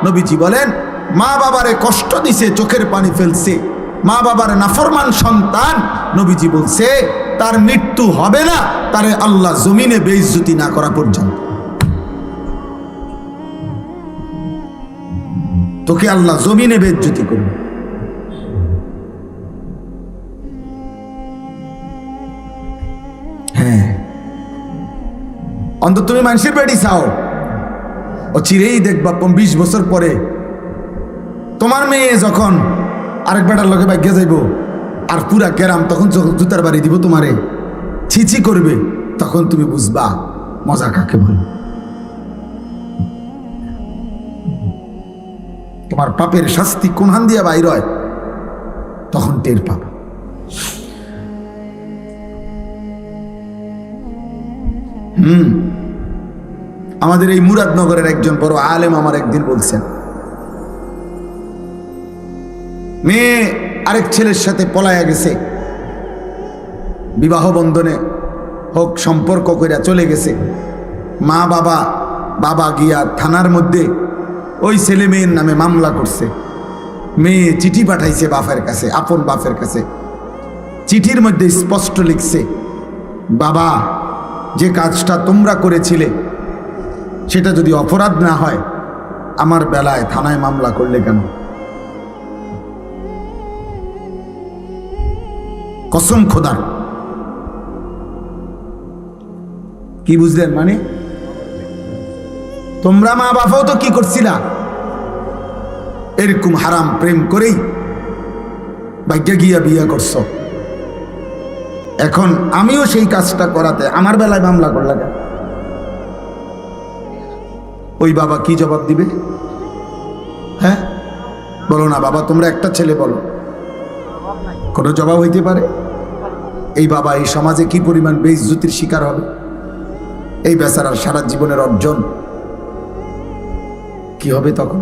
নবীজি বলেন, মা বাবারে কষ্ট দিছে, চোখের পানি ফেলছে, মা বাবার নাফরমান সন্তান, নবীজি বলছে তার মৃত্যু হবে না তারে আল্লাহ জমিনে বেইজ্জতি না করা পর্যন্ত। তোকে আল্লাহ জমিনে বেইজ্জতি করবে। হ্যাঁ, অন্তত তুমি মানুষের বেড়ি চাও, ও চিরেই দেখবা 20 বছর পরে তোমার মেয়ে যখন আরেক বেটার লগে ভাগ্যে যাইব, আর পুরা গ্রাম তখন যখন জুতার বাড়ি দিব তোমারে, ছিছি করবে, তখন তুমি বুঝবা মজা কাকে বল। তোমার পাপের শাস্তি কোন হান দিয়া বাইর হয় তখন টের পাবা। আমাদের এই মুরাদনগরের একজন বড় আলেম আমার একদিন বলছেন, মেয়ে আরেক ছেলের সাথে পলায়া গেছে, বিবাহ বন্ধনে হোক সম্পর্ক কইরা চলে গেছে। মা বাবা গিয়া থানার মধ্যে ওই ছেলে মেয়ের নামে মামলা করছে। মেয়ে চিঠি পাঠাইছে বাপের কাছে, আপন বাপের কাছে। চিঠির মধ্যে স্পষ্ট লিখছে, বাবা, যে কাজটা তোমরা করেছিলে সেটা যদি অপরাধ না হয়, আমার বেলায় থানায় মামলা করলে কেন? কসম খোদার। কি বুঝলেন? মানে তোমরা মা বাবাও তো কি করছিলা, এরকম হারাম প্রেম করেই ভাগ্যে গিয়া বিয়ে করছো। এখন আমিও সেই কাজটা করাতে আমার বেলায় মামলা করলা কেন? ওই বাবা কি জবাব দিবে? হ্যাঁ বলো না বাবা, তোমরা একটা ছেলে বলো, কোনো জবাব হইতে পারে? এই বাবা এই সমাজে কি পরিমাণ বেইজ্জতির শিকার হবে, এই বেচারার সারা জীবনের অর্জন কি হবে তখন?